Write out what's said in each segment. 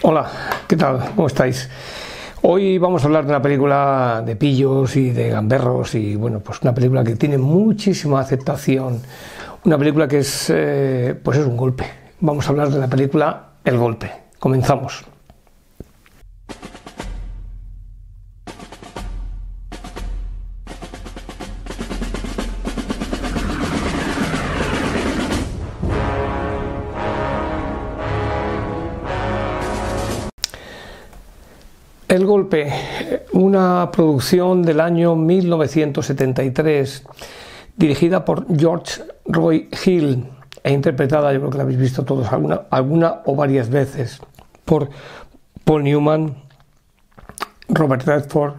Hola, ¿qué tal? ¿Cómo estáis? Hoy vamos a hablar de una película de pillos y de gamberros y bueno, pues una película que tiene muchísima aceptación, una película que pues es un golpe. Vamos a hablar de la película El Golpe. Comenzamos. El Golpe, una producción del año 1973, dirigida por George Roy Hill e interpretada, yo creo que la habéis visto todos alguna o varias veces, por Paul Newman, Robert Redford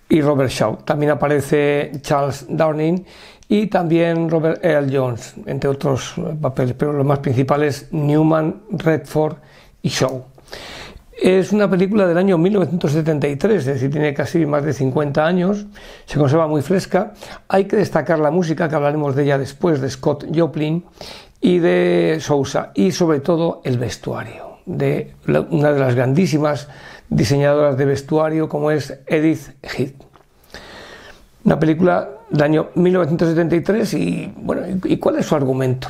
y Robert Shaw. También aparece Charles Durning y también Robert Earl Jones, entre otros papeles, pero los más principales Newman, Redford y Shaw. Es una película del año 1973, es decir, tiene casi más de 50 años, se conserva muy fresca. Hay que destacar la música, que hablaremos de ella después, de Scott Joplin y de Sousa, y sobre todo el vestuario, de una de las grandísimas diseñadoras de vestuario como es Edith Heath. Una película del año 1973 y, bueno, ¿y cuál es su argumento?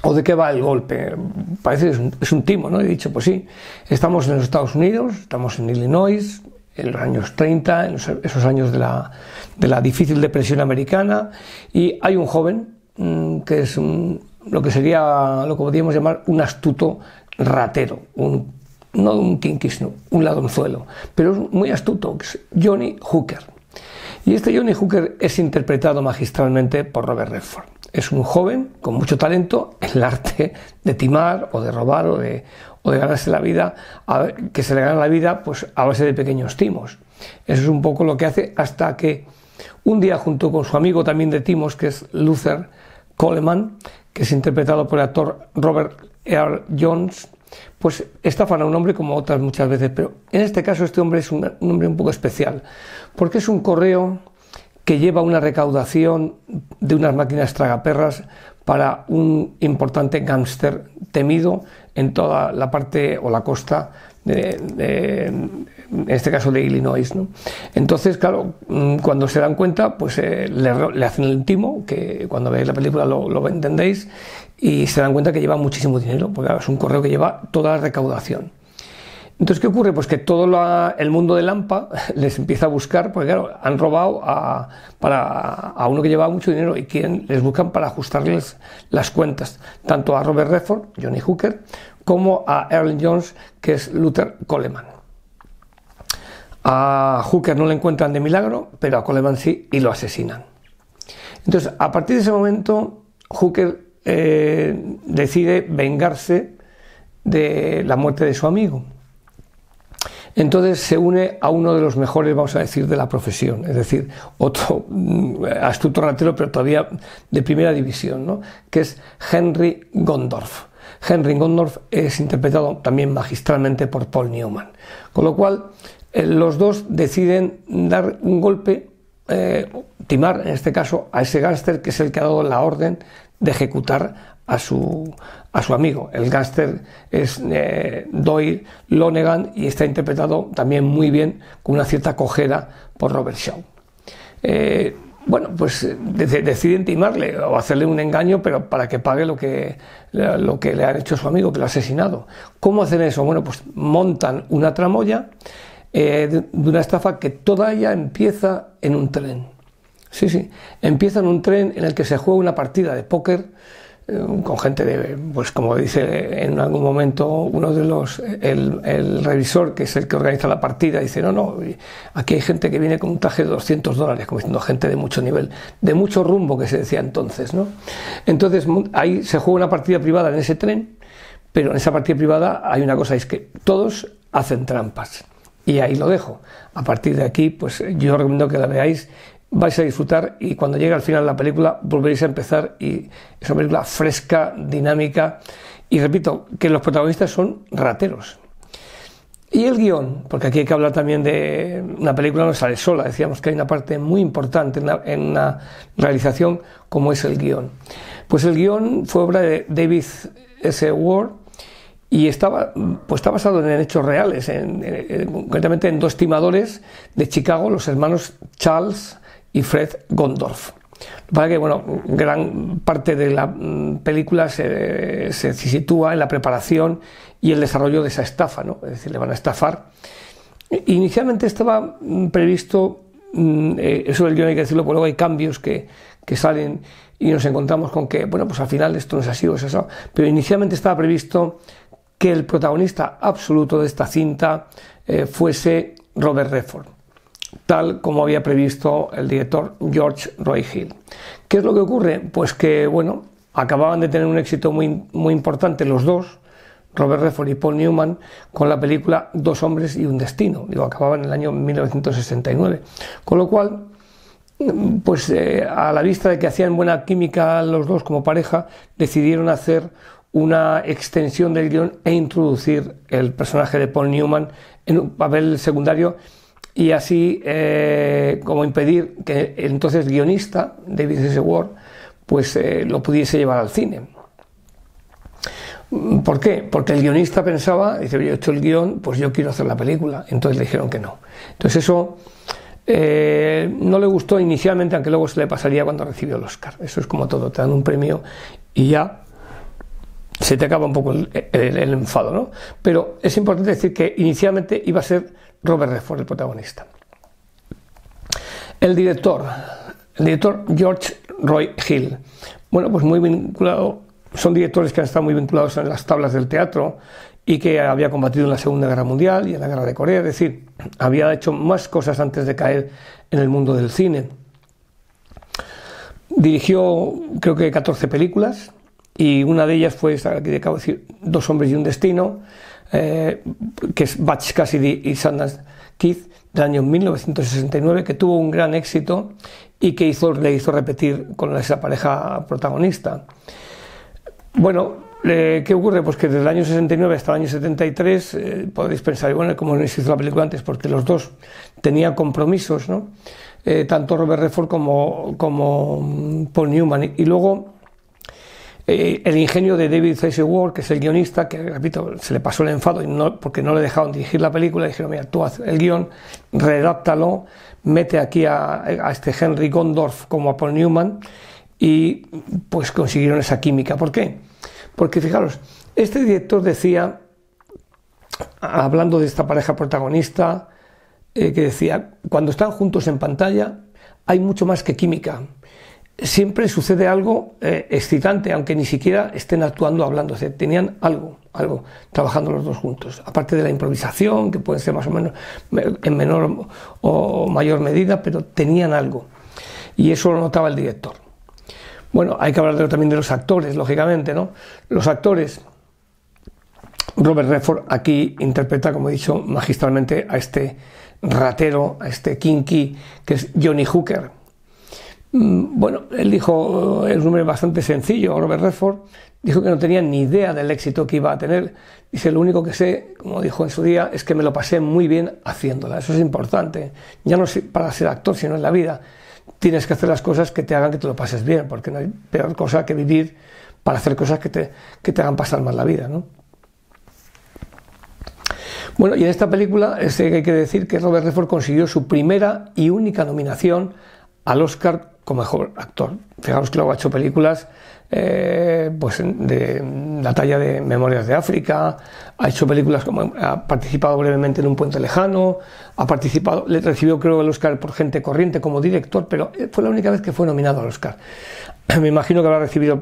¿O de qué va El Golpe? Parece que es un timo, ¿no? He dicho, pues sí, estamos en los Estados Unidos, estamos en Illinois, en los años 30, en esos años de la difícil depresión americana, y hay un joven que es lo que podríamos llamar un astuto ratero, no un kinkis, no, un ladronzuelo, pero es muy astuto, que es Johnny Hooker. Y este Johnny Hooker es interpretado magistralmente por Robert Redford. Es un joven con mucho talento en el arte de timar o de robar o de ganarse la vida, que se le gana la vida pues a base de pequeños timos. Eso es un poco lo que hace, hasta que un día, junto con su amigo también de timos, que es Luther Coleman, que es interpretado por el actor Robert Earl Jones, pues estafan a un hombre como otras muchas veces, pero en este caso este hombre es un hombre un poco especial, porque es un correo que lleva una recaudación de unas máquinas tragaperras para un importante gángster temido en toda la parte o la costa en este caso de Illinois, ¿no? Entonces, claro, cuando se dan cuenta, pues le hacen el timo, que cuando veáis la película lo entendéis, y se dan cuenta que lleva muchísimo dinero, porque claro, es un correo que lleva toda la recaudación. Entonces, ¿qué ocurre? Pues que todo el mundo de Lampa les empieza a buscar, porque claro, han robado a uno que llevaba mucho dinero y les buscan para ajustarles las cuentas, tanto a Robert Redford, Johnny Hooker, como a Earl Jones, que es Luther Coleman. A Hooker no le encuentran de milagro, pero a Coleman sí, y lo asesinan. Entonces, a partir de ese momento, Hooker decide vengarse de la muerte de su amigo. Entonces se une a uno de los mejores, vamos a decir, de la profesión, es decir, otro astuto ratero, pero todavía de primera división, ¿no? Que es Henry Gondorff. Henry Gondorff es interpretado también magistralmente por Paul Newman, con lo cual los dos deciden dar un golpe, timar en este caso a ese gángster que es el que ha dado la orden de ejecutar a su amigo. El gángster es Doyle Lonergan y está interpretado también muy bien, con una cierta cojera, por Robert Shaw. Bueno, pues deciden timarle o hacerle un engaño, pero para que pague lo que le han hecho a su amigo, que lo ha asesinado. ¿Cómo hacen eso? Bueno, pues montan una tramoya de una estafa que toda ella empieza en un tren. Sí, empieza en un tren en el que se juega una partida de póker con gente pues como dice en algún momento uno de el revisor, que es el que organiza la partida, dice, no, aquí hay gente que viene con un traje de $200, como diciendo gente de mucho nivel, de mucho rumbo, que se decía entonces, ¿no? Entonces ahí se juega una partida privada en ese tren, pero en esa partida privada hay una cosa, es que todos hacen trampas, y ahí lo dejo. A partir de aquí, pues yo recomiendo que la veáis, vais a disfrutar, y cuando llegue al final de la película volveréis a empezar, y es una película fresca, dinámica, y repito, que los protagonistas son rateros. Y el guión, porque aquí hay que hablar también de una película, no sale sola, decíamos que hay una parte muy importante en una realización como es el guión. Pues el guión fue obra de David S. Ward y pues está basado en hechos reales, concretamente en dos timadores de Chicago, los hermanos Charles y Fred Gondorf. Para que, bueno, gran parte de la película se sitúa en la preparación y el desarrollo de esa estafa, ¿no? Es decir, le van a estafar. Inicialmente estaba previsto, eso del guión hay que decirlo, porque luego hay cambios que salen y nos encontramos con que, bueno, pues al final esto no es así o es eso. Pero inicialmente estaba previsto que el protagonista absoluto de esta cinta fuese Robert Redford, tal como había previsto el director George Roy Hill. ¿Qué es lo que ocurre? Pues que, bueno, acababan de tener un éxito muy, muy importante los dos, Robert Redford y Paul Newman, con la película Dos hombres y un destino. Acababan en el año 1969. Con lo cual, pues a la vista de que hacían buena química los dos como pareja, decidieron hacer una extensión del guión e introducir el personaje de Paul Newman en un papel secundario, y así como impedir que el entonces guionista David S. Ward pues lo pudiese llevar al cine. ¿Por qué? Porque el guionista pensaba, dice, yo he hecho el guión, pues yo quiero hacer la película. Entonces le dijeron que no. Entonces eso no le gustó inicialmente, aunque luego se le pasaría cuando recibió el Oscar. Eso es como todo, te dan un premio y ya se te acaba un poco el enfado, ¿no? Pero es importante decir que inicialmente iba a ser Robert Redford el protagonista. El director George Roy Hill, bueno, pues muy vinculado, son directores que han estado muy vinculados en las tablas del teatro y que había combatido en la Segunda Guerra Mundial y en la Guerra de Corea, es decir, había hecho más cosas antes de caer en el mundo del cine. Dirigió, creo que 14 películas, y una de ellas fue esta que acabo de decir, Dos hombres y un destino, que es Butch Cassidy y Sundance Kid, del año 1969, que tuvo un gran éxito y que le hizo repetir con esa pareja protagonista. Bueno, ¿qué ocurre? Pues que desde el año 69 hasta el año 73 podréis pensar, bueno, ¿cómo no se hizo la película antes? Porque los dos tenían compromisos, ¿no? Tanto Robert Redford como Paul Newman. Y luego el ingenio de David S. Ward, que es el guionista, que, repito, se le pasó el enfado porque no le dejaron dirigir la película, y dijeron, mira, tú haz el guión, redáptalo, mete aquí a este Henry Gondorf como a Paul Newman, y pues consiguieron esa química. ¿Por qué? Porque fijaros, este director decía, hablando de esta pareja protagonista, que decía, cuando están juntos en pantalla hay mucho más que química. Siempre sucede algo excitante, aunque ni siquiera estén actuando o hablando. O sea, tenían algo trabajando los dos juntos. Aparte de la improvisación, que puede ser más o menos en menor o mayor medida, pero tenían algo. Y eso lo notaba el director. Bueno, hay que hablar también de los actores, lógicamente, ¿no? Los actores, Robert Redford aquí interpreta, como he dicho, magistralmente a este ratero, a este kinky, que es Johnny Hooker. Bueno, él dijo, es un nombre bastante sencillo, Robert Redford, dijo que no tenía ni idea del éxito que iba a tener. Dice, lo único que sé, como dijo en su día, es que me lo pasé muy bien haciéndola. Eso es importante, ya no para ser actor, sino en la vida. Tienes que hacer las cosas que te hagan que te lo pases bien, porque no hay peor cosa que vivir para hacer cosas que te hagan pasar mal la vida, ¿no? Bueno, y en esta película hay que decir que Robert Redford consiguió su primera y única nominación al Oscar como mejor actor. Fijaros que luego ha hecho películas pues de la talla de Memorias de África, ha hecho películas como ha participado brevemente en Un puente lejano, le recibió creo el Oscar por Gente corriente como director, pero fue la única vez que fue nominado al Oscar. Me imagino que habrá recibido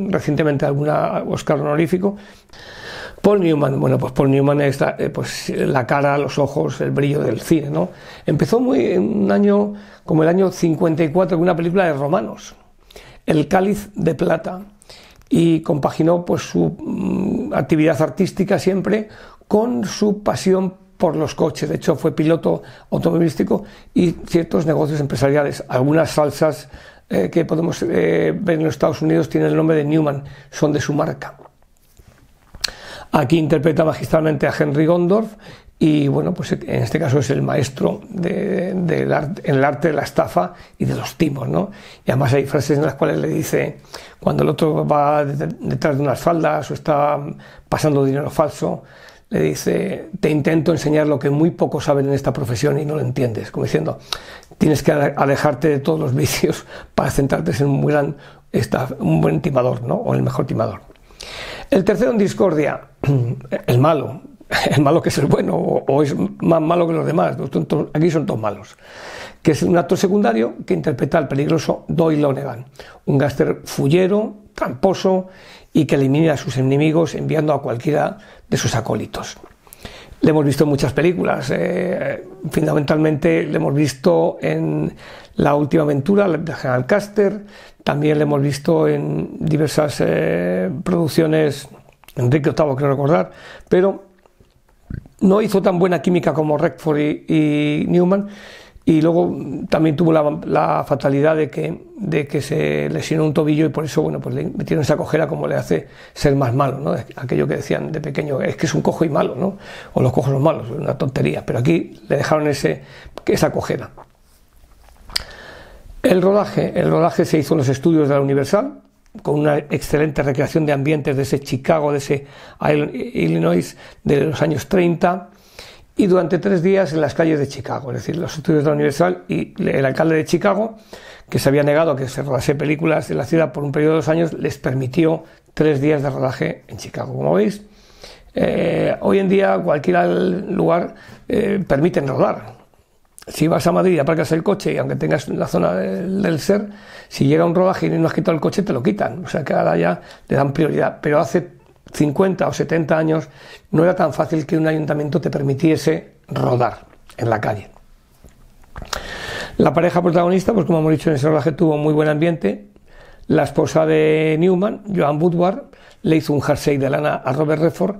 recientemente alguna Oscar honorífico. Paul Newman, bueno, pues Paul Newman es pues la cara, los ojos, el brillo del cine, ¿no? Empezó en un año como el año 54 con una película de romanos, El cáliz de plata, y compaginó pues su actividad artística siempre con su pasión por los coches. De hecho, fue piloto automovilístico y ciertos negocios empresariales. Algunas salsas que podemos ver en los Estados Unidos tienen el nombre de Newman, son de su marca. Aquí interpreta magistralmente a Henry Gondorff y bueno, pues en este caso es el maestro en el arte de la estafa y de los timos, ¿no? Y además hay frases en las cuales le dice, cuando el otro va detrás de unas faldas o está pasando dinero falso, le dice, te intento enseñar lo que muy pocos saben en esta profesión y no lo entiendes, como diciendo, tienes que alejarte de todos los vicios para centrarte en un buen timador, ¿no? O el mejor timador. El tercero en discordia, el malo que es el bueno o es más malo que los demás, aquí son todos malos, que es un actor secundario que interpreta al peligroso Doyle Lonergan, un gángster fullero, tramposo y que elimina a sus enemigos enviando a cualquiera de sus acólitos. Le hemos visto en muchas películas, fundamentalmente le hemos visto en La última aventura de General Custer, también le hemos visto en diversas producciones, Enrique VIII creo recordar, pero no hizo tan buena química como Redford y Newman, y luego también tuvo la fatalidad de que se lesionó un tobillo y por eso, bueno, pues le metieron esa cojera como le hace ser más malo, ¿no? Aquello que decían de pequeño, es que es un cojo y malo, ¿no? O los cojos son malos, una tontería, pero aquí le dejaron esa cojera. El rodaje se hizo en los estudios de la Universal, con una excelente recreación de ambientes de ese Chicago, de ese Illinois de los años 30, y durante 3 días en las calles de Chicago, es decir, los estudios de la Universal y el alcalde de Chicago, que se había negado a que se rodase películas en la ciudad por un periodo de 2 años, les permitió 3 días de rodaje en Chicago. Como veis, hoy en día cualquier lugar permiten rodar. Si vas a Madrid y aparcas el coche y aunque tengas la zona del SER, si llega un rodaje y no has quitado el coche te lo quitan, o sea que ahora ya le dan prioridad, pero hace 50 o 70 años no era tan fácil que un ayuntamiento te permitiese rodar en la calle. La pareja protagonista, pues como hemos dicho en ese rodaje, tuvo muy buen ambiente. La esposa de Newman, Joan Woodward, le hizo un jersey de lana a Robert Redford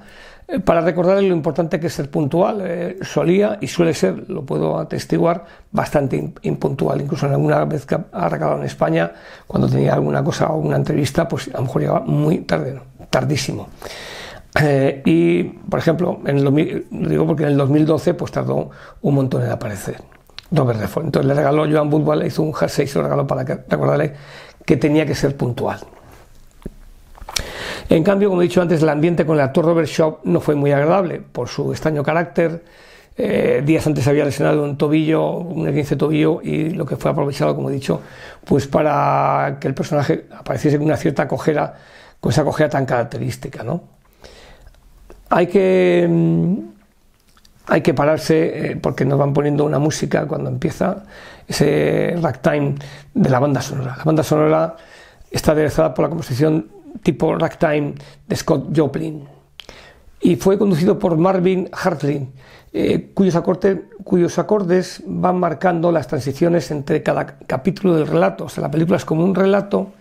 para recordarle lo importante que es ser puntual. Solía y suele ser, lo puedo atestiguar, bastante impuntual. Incluso en alguna vez que ha recalado en España, cuando tenía alguna cosa o una entrevista, pues a lo mejor llegaba muy tarde, ¿no? Tardísimo. Y, por ejemplo, lo digo porque en el 2012 pues tardó un montón en aparecer Robert Redford. Entonces le regaló, Joan Woodward le hizo un jersey y se lo regaló para recordarle que tenía que ser puntual. En cambio, como he dicho antes, el ambiente con el actor Robert Shaw no fue muy agradable por su extraño carácter. Días antes había lesionado un tobillo, un esguince de tobillo, y lo que fue aprovechado, como he dicho, pues para que el personaje apareciese con una cierta cojera, con esa cojera tan característica, ¿no? Hay que pararse porque nos van poniendo una música cuando empieza ese ragtime de la banda sonora. La banda sonora está aderezada por la composición tipo ragtime de Scott Joplin y fue conducido por Marvin Hartley, cuyos acordes van marcando las transiciones entre cada capítulo del relato. O sea, la película es como un relato.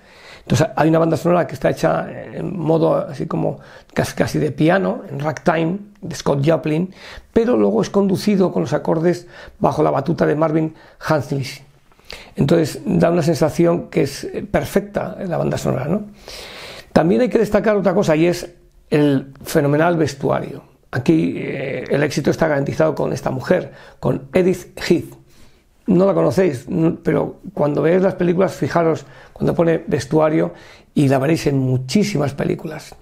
Entonces hay una banda sonora que está hecha en modo así como casi de piano, en ragtime de Scott Joplin, pero luego es conducido con los acordes bajo la batuta de Marvin Hartley. Entonces da una sensación que es perfecta en la banda sonora, ¿no? También hay que destacar otra cosa, y es el fenomenal vestuario. Aquí el éxito está garantizado con esta mujer, con Edith Heath. No la conocéis, pero cuando veáis las películas, fijaros cuando pone vestuario y la veréis en muchísimas películas.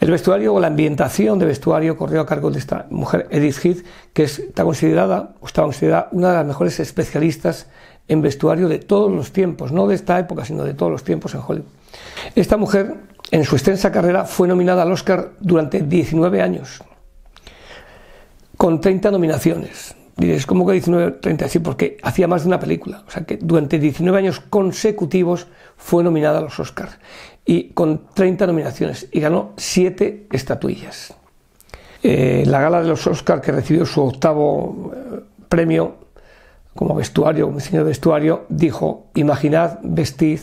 El vestuario o la ambientación de vestuario corrió a cargo de esta mujer, Edith Heath, que está considerada una de las mejores especialistas en vestuario de todos los tiempos, no de esta época, sino de todos los tiempos en Hollywood. Esta mujer, en su extensa carrera, fue nominada al Oscar durante 19 años, con 30 nominaciones. Diréis, ¿cómo que 19, 30? Sí, porque hacía más de una película. O sea que durante 19 años consecutivos fue nominada a los Oscars, y con 30 nominaciones, y ganó 7 estatuillas. La gala de los Oscars, que recibió su 8º premio como vestuario, como diseño de vestuario, dijo: imaginad vestir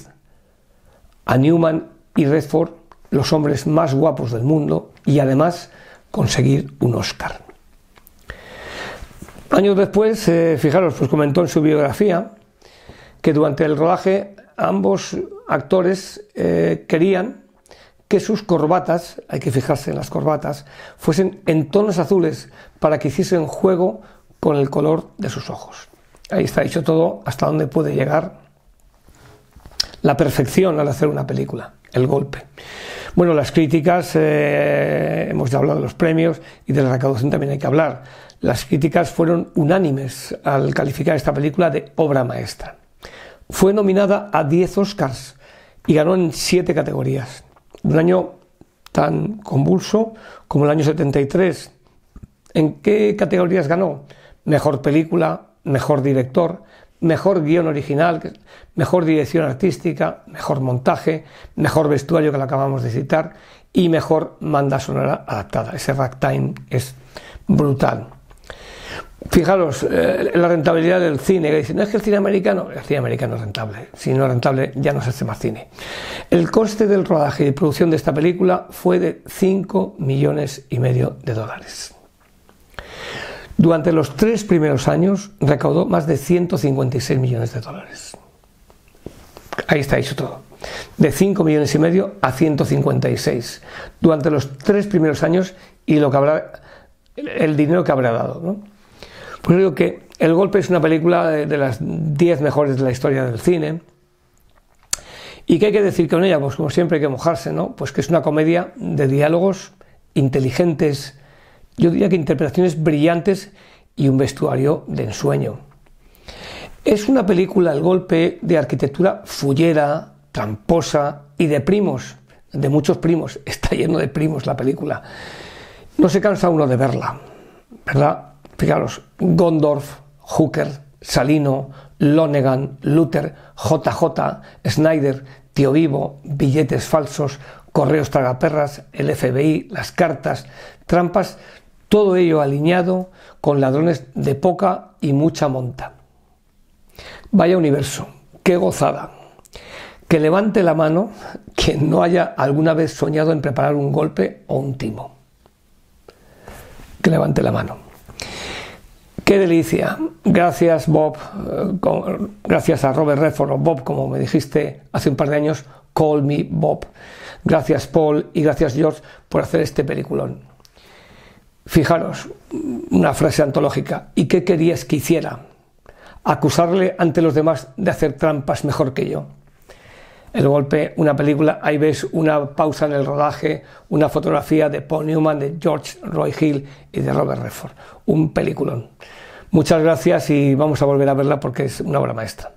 a Newman y Redford, los hombres más guapos del mundo, y además conseguir un Oscar. Años después, fijaros, pues comentó en su biografía que durante el rodaje ambos actores querían que sus corbatas, hay que fijarse en las corbatas, fuesen en tonos azules para que hiciesen juego con el color de sus ojos. Ahí está dicho todo hasta dónde puede llegar la perfección al hacer una película, El Golpe. Bueno, las críticas, hemos ya hablado de los premios y de la recaudación también hay que hablar. Las críticas fueron unánimes al calificar esta película de obra maestra. Fue nominada a 10 Oscars y ganó en 7 categorías. Un año tan convulso como el año 73. ¿En qué categorías ganó? Mejor película, mejor director, mejor guión original, mejor dirección artística, mejor montaje, mejor vestuario, que lo acabamos de citar, y mejor banda sonora adaptada. Ese ragtime es brutal. Fijaros, la rentabilidad del cine, que dicen, no es que el cine americano es rentable, si no es rentable ya no se hace más cine. El coste del rodaje y producción de esta película fue de $5,5 millones de dólares. Durante los 3 primeros años recaudó más de $156 millones de dólares. Ahí está dicho todo. De 5,5 millones a 156 durante los 3 primeros años, y lo que habrá, el dinero que habrá dado, ¿no? Pues digo que El Golpe es una película de las 10 mejores de la historia del cine. ¿Y qué hay que decir con ella? Pues como siempre hay que mojarse, ¿no? Pues que es una comedia de diálogos inteligentes, yo diría que interpretaciones brillantes y un vestuario de ensueño. Es una película, El Golpe, de arquitectura fullera, tramposa y de primos, de muchos primos. Está lleno de primos la película. No se cansa uno de verla, ¿verdad? Fijaros, Gondorf, Hooker, Salino, Lonergan, Luther, JJ, Snyder, Tío Vivo, billetes falsos, correos tragaperras, el FBI, las cartas, trampas, todo ello alineado con ladrones de poca y mucha monta. Vaya universo, qué gozada. Que levante la mano quien no haya alguna vez soñado en preparar un golpe o un timo. Que levante la mano. ¡Qué delicia! Gracias, Bob, gracias a Robert Redford, o Bob, como me dijiste hace un par de años, call me Bob. Gracias, Paul, y gracias, George, por hacer este peliculón. Fijaros, una frase antológica. ¿Y qué querías que hiciera? Acusarle ante los demás de hacer trampas mejor que yo. El Golpe, una película, ahí ves una pausa en el rodaje, una fotografía de Paul Newman, de George Roy Hill y de Robert Redford. Un peliculón. Muchas gracias y vamos a volver a verla porque es una obra maestra.